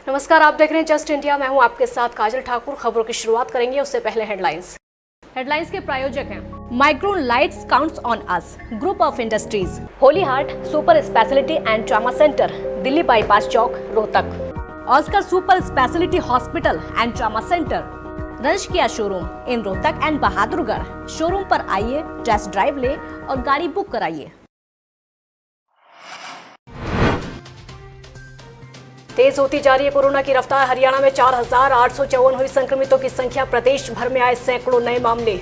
नमस्कार, आप देख रहे हैं जस्ट इंडिया। मैं हूं आपके साथ काजल ठाकुर। खबरों की शुरुआत करेंगे, उससे पहले हेडलाइंस के प्रायोजक हैं Micron lights counts on us, group of industries, holy heart super speciality and trauma centre, Delhi bypass Chowk, Rohtak. Oscar super speciality hospital and trauma centre, रंश किया showroom in Rohtak and Bahadurgarh. Showroom पर आइए, टेस्ट ड्राइव ले और गाड़ी बुक कराइए। तेज होती जा रही है कोरोना की रफ्तार। हरियाणा में 4,854 हुई संक्रमितों की संख्या। प्रदेश भर में आए सैकड़ों नए मामले।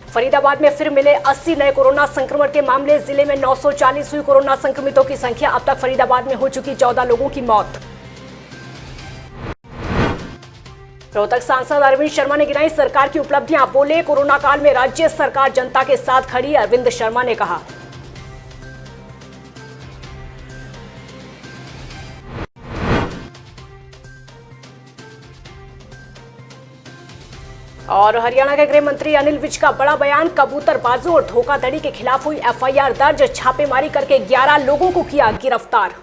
फरीदाबाद में फिर मिले 80 नए कोरोना संक्रमण के मामले। जिले में 940 हुई कोरोना संक्रमितों की संख्या। अब तक फरीदाबाद में हो चुकी 14 लोगों की मौत। रोहतक सांसद अरविंद शर्मा ने गिनाई सरकार की उपलब्धियां। बोले, कोरोना काल में राज्य सरकार जनता के साथ खड़ी। अरविंद शर्मा ने कहा। और हरियाणा के गृह मंत्री अनिल विज का बड़ा बयान। कबूतरबाजों और धोखाधड़ी के खिलाफ हुई एफआईआर दर्ज। छापेमारी करके 11 लोगों को किया गिरफ्तार।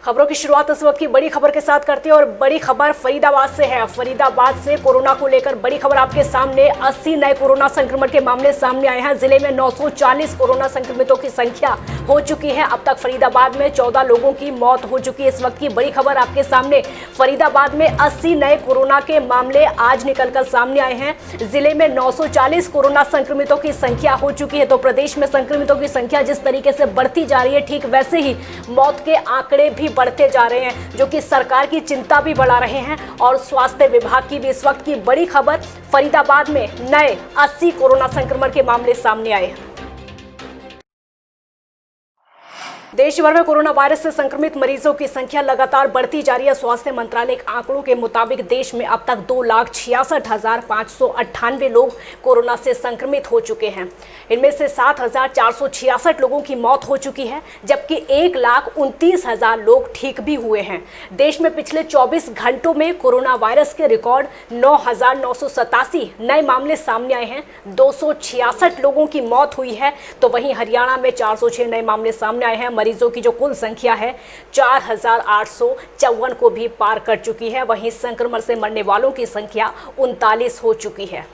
खबरों की शुरुआत इस वक्त की बड़ी खबर के साथ करते हैं और बड़ी खबर फरीदाबाद से है। फरीदाबाद से कोरोना को लेकर बड़ी खबर आपके सामने। 80 नए कोरोना संक्रमण के मामले सामने आए हैं। जिले में 940 कोरोना संक्रमितों की संख्या हो चुकी है। अब तक फरीदाबाद में 14 लोगों की मौत हो चुकी है। इस वक्त की बड़ी खबर आपके सामने। फरीदाबाद में 80 नए कोरोना के मामले आज निकलकर सामने आए हैं। जिले में 940 कोरोना संक्रमितों की संख्या हो चुकी है। तो प्रदेश में संक्रमितों की संख्या जिस तरीके से बढ़ती जा रही है, ठीक वैसे ही मौत के आंकड़े भी बढ़ते जा रहे हैं, जो कि सरकार की चिंता भी बढ़ा रहे हैं। और स्वास्थ्य विभाग की भी इस वक्त की बड़ी खबर। फरीदाबाद में नए 80 कोरोना संक्रमण के मामले सामने आए। देश भर में कोरोना वायरस से संक्रमित मरीजों की संख्या लगातार बढ़ती जा रही है। स्वास्थ्य मंत्रालय के आंकड़ों के मुताबिक देश में अब तक 2,66,598 लोग कोरोना से संक्रमित हो चुके हैं। इनमें से 7,466 लोगों की मौत हो चुकी है, जबकि 1,29,000 लोग ठीक भी हुए हैं। देश में पिछले 24 घंटों में कोरोना वायरस के रिकॉर्ड 9,987 नए मामले सामने आए हैं। 266 लोगों की मौत हुई है। तो वहीं हरियाणा में 406 नए मामले सामने आए हैं। मरीजों की जो कुल संख्या है 4,854 को भी पार कर चुकी है। वहीं संक्रमण से मरने वालों की संख्या 39 हो चुकी है।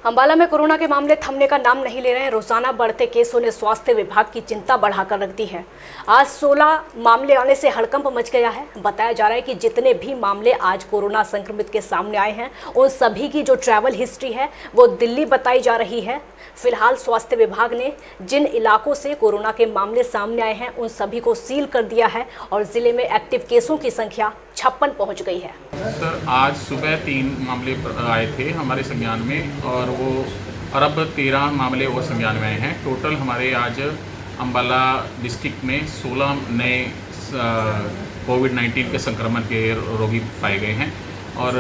अंबाला में कोरोना के मामले थमने का नाम नहीं ले रहे हैं। रोजाना बढ़ते केसों ने स्वास्थ्य विभाग की चिंता बढ़ाकर रख दी है। आज 16 मामले आने से हड़कंप मच गया है। बताया जा रहा है कि जितने भी मामले आज कोरोना संक्रमित के सामने आए हैं, उन सभी की जो ट्रैवल हिस्ट्री है वो दिल्ली बताई जा रही है। फिलहाल स्वास्थ्य विभाग ने जिन इलाकों से कोरोना के मामले सामने आए हैं, उन सभी को सील कर दिया है और जिले में एक्टिव केसों की संख्या 56 पहुंच गई है। सर, आज सुबह 3 मामले आए थे हमारे संज्ञान में और अब 13 मामले और संज्ञान में आए हैं। टोटल हमारे आज अंबाला डिस्ट्रिक्ट में 16 नए कोविड-19 के संक्रमण के रोगी पाए गए हैं और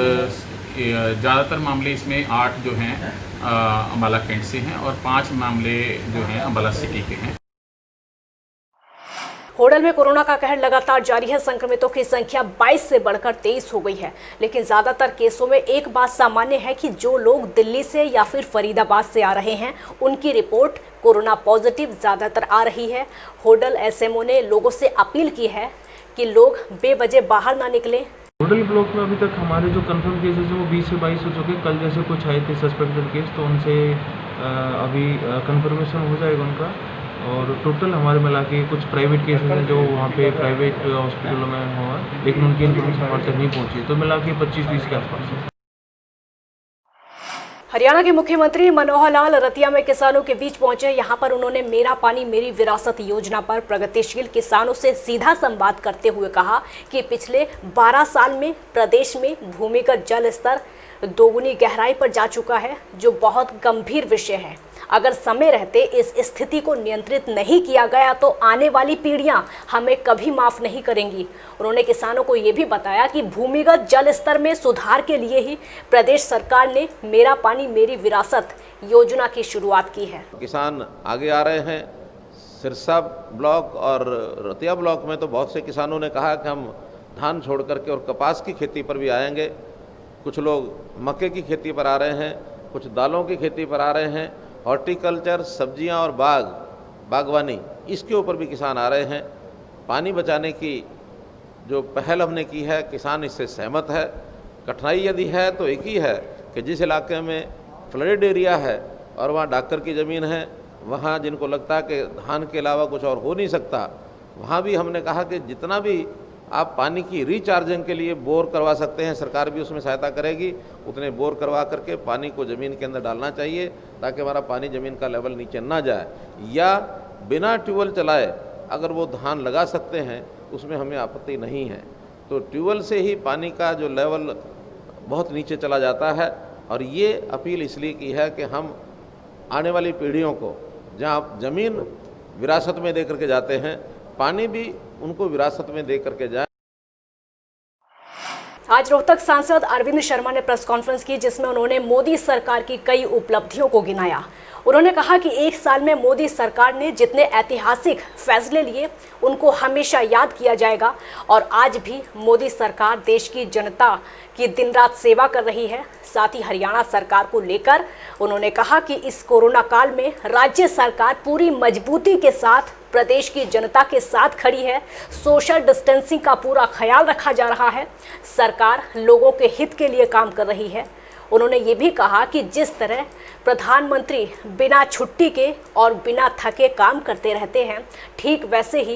ज़्यादातर मामले इसमें 8 जो हैं अंबाला कैंट से हैं और 5 मामले जो हैं अंबाला सिटी के हैं। होडल में कोरोना का कहर लगातार जारी है। संक्रमितों की संख्या 22 से बढ़कर 23 हो गई है। लेकिन ज्यादातर केसों में एक बात सामान्य है कि जो लोग दिल्ली से या फिर फरीदाबाद से आ रहे हैं, उनकी रिपोर्ट कोरोना पॉजिटिव ज्यादातर आ रही है। होडल एसएमओ ने लोगों से अपील की है कि लोग बेवजह बाहर ना निकलें। होडल ब्लॉक में अभी तक हमारे जो कंफर्म केसेस हैं वो 20 से 22 हो चुके हैं। कल जैसे कुछ आए थे सस्पेक्टेड केस, तो उनसे अभी कंफर्मेशन हो जाएगा उनका। और टोटल हमारे मिला के कुछ प्राइवेट केसेस हैं जो वहाँ पे प्राइवेट हॉस्पिटलों में हुआ, लेकिन उनकी इन्फॉर्मेशन हमारे तक नहीं पहुँची। तो मिला के 25-30 के आसपास है। हरियाणा के मुख्यमंत्री मनोहर लाल रतिया में किसानों के बीच पहुंचे। यहां पर उन्होंने मेरा पानी मेरी विरासत योजना पर प्रगतिशील किसानों से सीधा संवाद करते हुए कहा कि पिछले 12 साल में प्रदेश में भूमिगत जल स्तर दोगुनी गहराई पर जा चुका है, जो बहुत गंभीर विषय है। अगर समय रहते इस स्थिति को नियंत्रित नहीं किया गया तो आने वाली पीढ़ियां हमें कभी माफ नहीं करेंगी। उन्होंने किसानों को ये भी बताया कि भूमिगत जल स्तर में सुधार के लिए ही प्रदेश सरकार ने मेरा पानी मेरी विरासत योजना की शुरुआत की है। किसान आगे आ रहे हैं। सिरसा ब्लॉक और रतिया ब्लॉक में तो बहुत से किसानों ने कहा कि हम धान छोड़ करके और कपास की खेती पर भी आएंगे। कुछ लोग मक्के की खेती पर आ रहे हैं, कुछ दालों की खेती पर आ रहे हैं, हॉर्टिकल्चर, सब्जियां और बागवानी, इसके ऊपर भी किसान आ रहे हैं। पानी बचाने की जो पहल हमने की है, किसान इससे सहमत है। कठिनाई यदि है तो एक ही है कि जिस इलाके में फ्लडेड एरिया है और वहाँ डॉक्टर की ज़मीन है, वहाँ जिनको लगता है कि धान के अलावा कुछ और हो नहीं सकता, वहाँ भी हमने कहा कि जितना भी आप पानी की रिचार्जिंग के लिए बोर करवा सकते हैं, सरकार भी उसमें सहायता करेगी, उतने बोर करवा करके पानी को ज़मीन के अंदर डालना चाहिए ताकि हमारा पानी ज़मीन का लेवल नीचे ना जाए। या बिना ट्यूबवेल चलाए अगर वो धान लगा सकते हैं, उसमें हमें आपत्ति नहीं है। तो ट्यूबवेल से ही पानी का जो लेवल बहुत नीचे चला जाता है। और ये अपील इसलिए की है कि हम आने वाली पीढ़ियों को, जहाँ ज़मीन विरासत में दे करके जाते हैं, पानी भी उनको विरासत में दे करके जाए। आज रोहतक सांसद अरविंद शर्मा ने प्रेस कॉन्फ्रेंस की, जिसमें उन्होंने मोदी सरकार की कई उपलब्धियों को गिनाया। उन्होंने कहा कि एक साल में मोदी सरकार ने जितने ऐतिहासिक फैसले लिए उनको हमेशा याद किया जाएगा और आज भी मोदी सरकार देश की जनता की दिन रात सेवा कर रही है। साथ ही हरियाणा सरकार को लेकर उन्होंने कहा कि इस कोरोना काल में राज्य सरकार पूरी मजबूती के साथ प्रदेश की जनता के साथ खड़ी है। सोशल डिस्टेंसिंग का पूरा ख्याल रखा जा रहा है। सरकार लोगों के हित के लिए काम कर रही है। उन्होंने ये भी कहा कि जिस तरह प्रधानमंत्री बिना छुट्टी के और बिना थके काम करते रहते हैं, ठीक वैसे ही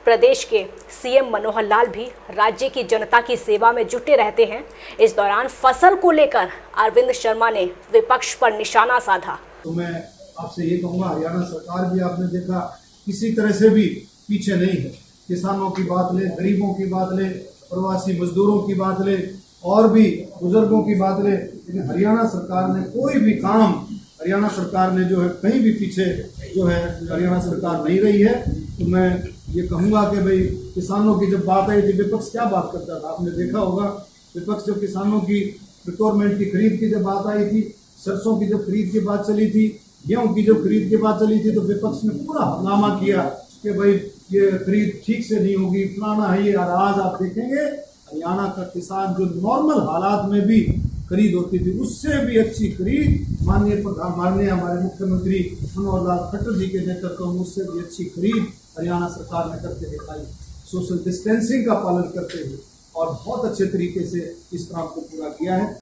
प्रदेश के सीएम मनोहर लाल भी राज्य की जनता की सेवा में जुटे रहते हैं। इस दौरान फसल को लेकर अरविंद शर्मा ने विपक्ष पर निशाना साधा। तो मैं आपसे ये कहूँगा, हरियाणा सरकार भी आपने देखा किसी तरह से भी पीछे नहीं है। किसानों की बात ले, गरीबों की बात ले, प्रवासी मजदूरों की बात ले और भी बुजुर्गों की बात ले, लेकिन हरियाणा सरकार ने कोई भी काम, हरियाणा सरकार ने जो है कहीं भी पीछे जो है हरियाणा सरकार नहीं रही है। तो मैं ये कहूँगा कि भाई किसानों की जब बात आई थी, विपक्ष क्या बात करता था, आपने देखा होगा। विपक्ष जब किसानों की रिक्वायरमेंट की खरीद की जब बात आई थी, सरसों की जब खरीद की बात चली थी, गेहूं की जब खरीद की बात चली थी, तो विपक्ष ने पूरा हंगामा किया कि भाई ये खरीद ठीक से नहीं होगी, फलाना है ये। और आज आप देखेंगे हरियाणा का किसान जो नॉर्मल हालात में भी खरीद होती थी, उससे भी अच्छी खरीद माननीय हमारे मुख्यमंत्री मनोहर लाल खट्टर जी के नेतृत्व में उससे भी अच्छी खरीद हरियाणा सरकार ने करके दिखाई, सोशल डिस्टेंसिंग का पालन करते हुए, और बहुत अच्छे तरीके से इस काम को पूरा किया है।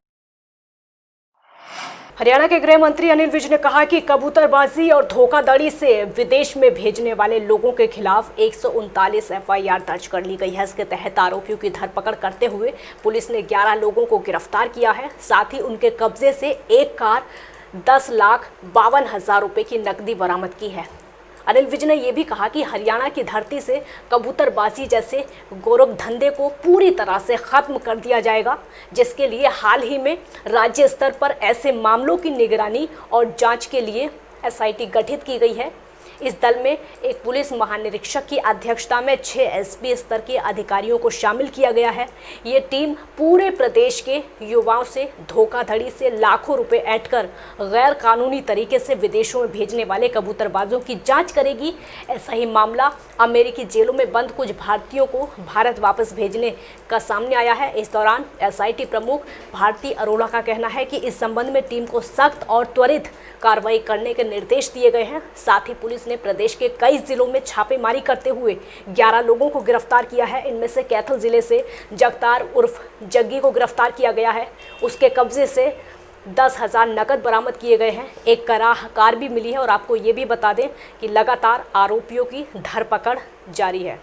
हरियाणा के गृह मंत्री अनिल विज ने कहा कि कबूतरबाजी और धोखाधड़ी से विदेश में भेजने वाले लोगों के खिलाफ 139 एफआईआर दर्ज कर ली गई है। इसके तहत आरोपियों की धरपकड़ करते हुए पुलिस ने 11 लोगों को गिरफ्तार किया है। साथ ही उनके कब्जे से एक कार 10,52,000 रुपए की नकदी बरामद की है। अनिल विज ने यह भी कहा कि हरियाणा की धरती से कबूतरबाजी जैसे गोरख धंधे को पूरी तरह से खत्म कर दिया जाएगा, जिसके लिए हाल ही में राज्य स्तर पर ऐसे मामलों की निगरानी और जांच के लिए एसआईटी गठित की गई है। इस दल में एक पुलिस महानिरीक्षक की अध्यक्षता में 6 एसपी स्तर के अधिकारियों को शामिल किया गया है। ये टीम पूरे प्रदेश के युवाओं से धोखाधड़ी से लाखों रुपए ऐंठकर गैर कानूनी तरीके से विदेशों में भेजने वाले कबूतरबाजों की जांच करेगी। ऐसा ही मामला अमेरिकी जेलों में बंद कुछ भारतीयों को भारत वापस भेजने का सामने आया है। इस दौरान एसआईटी प्रमुख भारती अरोड़ा का कहना है कि इस संबंध में टीम को सख्त और त्वरित कार्रवाई करने के निर्देश दिए गए हैं। साथ ही पुलिस ने प्रदेश के कई जिलों में छापेमारी करते हुए 11 लोगों को गिरफ्तार किया है। इनमें से कैथल जिले से जगतार उर्फ जग्गी को गिरफ्तार किया गया है। उसके कब्जे से 10,000 नकद बरामद किए गए हैं। एक कार भी मिली है। और आपको ये भी बता दें कि लगातार आरोपियों की धरपकड़ जारी है।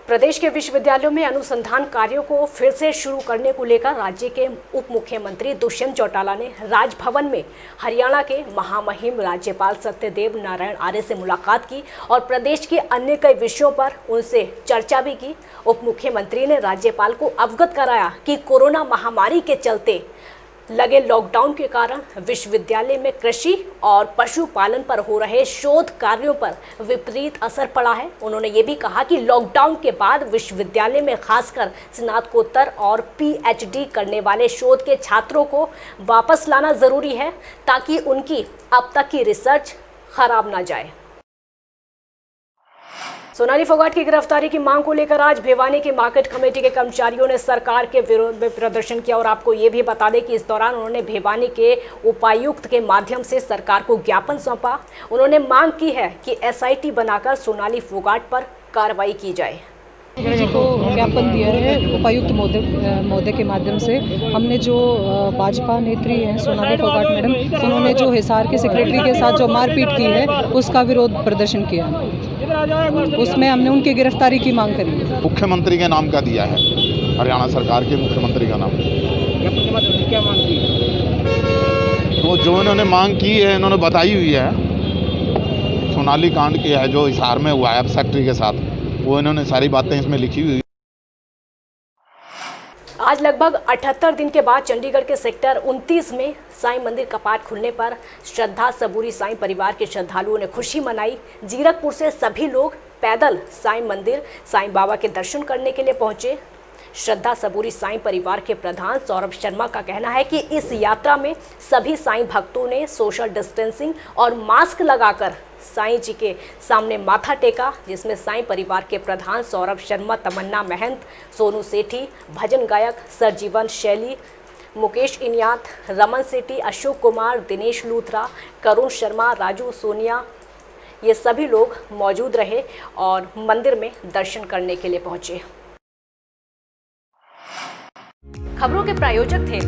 प्रदेश के विश्वविद्यालयों में अनुसंधान कार्यों को फिर से शुरू करने को लेकर राज्य के उप मुख्यमंत्री दुष्यंत चौटाला ने राजभवन में हरियाणा के महामहिम राज्यपाल सत्यदेव नारायण आर्य से मुलाकात की और प्रदेश के अन्य कई विषयों पर उनसे चर्चा भी की। उप मुख्यमंत्री ने राज्यपाल को अवगत कराया कि कोरोना महामारी के चलते लगे लॉकडाउन के कारण विश्वविद्यालय में कृषि और पशुपालन पर हो रहे शोध कार्यों पर विपरीत असर पड़ा है। उन्होंने ये भी कहा कि लॉकडाउन के बाद विश्वविद्यालय में खासकर स्नातकोत्तर और पीएचडी करने वाले शोध के छात्रों को वापस लाना जरूरी है ताकि उनकी अब तक की रिसर्च खराब ना जाए। सोनाली फोगाट की गिरफ्तारी की मांग को लेकर आज भिवानी की मार्केट कमेटी के कर्मचारियों ने सरकार के विरोध में प्रदर्शन किया। और आपको ये भी बता दें कि इस दौरान उन्होंने भिवानी के उपायुक्त के माध्यम से सरकार को ज्ञापन सौंपा। उन्होंने मांग की है कि एसआईटी बनाकर सोनाली फोगाट पर कार्रवाई की जाए। जी को ज्ञापन दिया है उपायुक्त महोदय के माध्यम से। हमने जो भाजपा नेत्री हैं सोनाली फोगाट मैडम, उन्होंने जो हिसार के सेक्रेटरी के साथ जो मारपीट की है उसका विरोध प्रदर्शन किया, उसमें हमने उनकी गिरफ्तारी की मांग करी है। मुख्यमंत्री के नाम का दिया है, हरियाणा सरकार के मुख्यमंत्री का नाम। क्या मांग की? तो जो इन्होंने मांग की है इन्होंने बताई हुई है। सोनाली कांड की है जो हिसार में हुआ है अब सेक्रेटरी के साथ, वो इन्होंने सारी बातें इसमें लिखी हुई। आज लगभग 78 दिन के बाद चंडीगढ़ के सेक्टर 29 में साईं मंदिर कपाट खुलने पर श्रद्धा सबूरी साईं परिवार के श्रद्धालुओं ने खुशी मनाई। जीरकपुर से सभी लोग पैदल साईं मंदिर साईं बाबा के दर्शन करने के लिए पहुंचे। श्रद्धा सबूरी साईं परिवार के प्रधान सौरभ शर्मा का कहना है कि इस यात्रा में सभी साईं भक्तों ने सोशल डिस्टेंसिंग और मास्क लगाकर साईं जी के सामने माथा टेका, जिसमें साईं परिवार के प्रधान सौरभ शर्मा, तमन्ना महंत, सोनू सेठी, भजन गायक सरजीवन शैली, मुकेश इनियात, रमन सेठी, अशोक कुमार, दिनेश लूथरा, करुण शर्मा, राजू सोनिया, ये सभी लोग मौजूद रहे और मंदिर में दर्शन करने के लिए पहुंचे। खबरों के प्रायोजक थे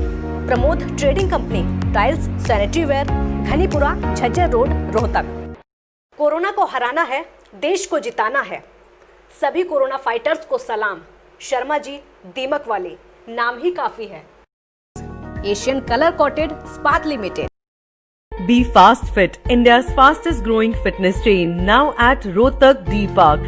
Pramod trading company, tiles, sanitary ware, Ghanipura, Jhajjar road, Rohtak. Corona को हराना है, देश को जिताना है। सभी कोरोना फाइटर्स को सलाम। शर्मा जी, दीमक वाली, नाम ही काफी है। Asian colour coated Ispat limited. Be Fast Fit, India's fastest growing fitness chain, now at Rohtak D Park.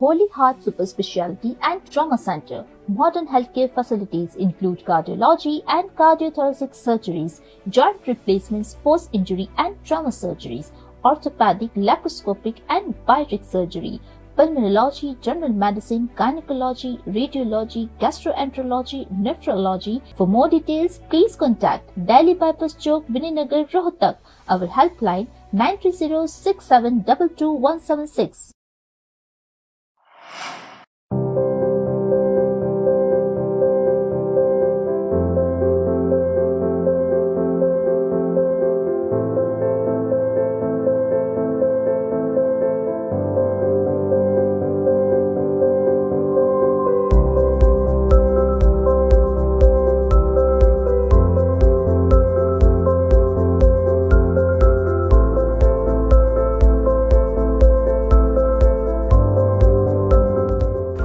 Holy Heart Super Speciality and Trauma Center. Modern healthcare facilities include cardiology and cardiothoracic surgeries, joint replacements, post-injury and trauma surgeries, orthopedic, laparoscopic and bariatric surgery, pulmonology, general medicine, gynecology, radiology, gastroenterology, nephrology. For more details, please contact Delhi Bypass Chowk, Vininagar, Rohtak. Our helpline 930-6722-176.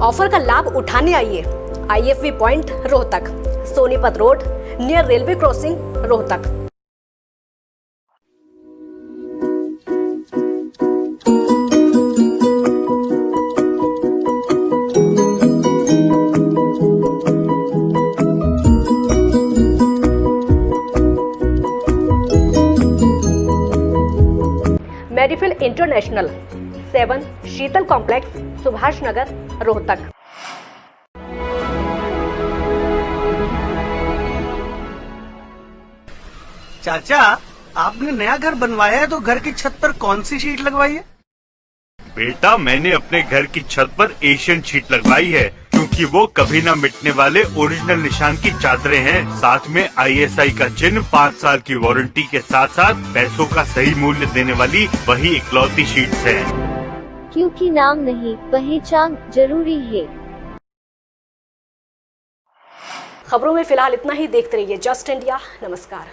Offer का लाभ उठाने आइए IFV point Rohtak, Sonipat road near railway crossing Rohtak. Medifil international 7 Sheetal complex, Subhash Nagar, Rohtak. चाचा, आपने नया घर बनवाया है तो घर की छत पर कौन सी शीट लगवाई है? बेटा, मैंने अपने घर की छत पर एशियन शीट लगवाई है क्योंकि वो कभी न मिटने वाले ओरिजिनल निशान की चादरें हैं। साथ में ISI का चिन्ह, 5 साल की वारंटी के साथ साथ पैसों का सही मूल्य देने वाली वही इकलौती शीट्स हैं। क्योंकि नाम नहीं, पहचान जरूरी है। खबरों में फिलहाल इतना ही। देखते रहिए जस्ट इंडिया। नमस्कार।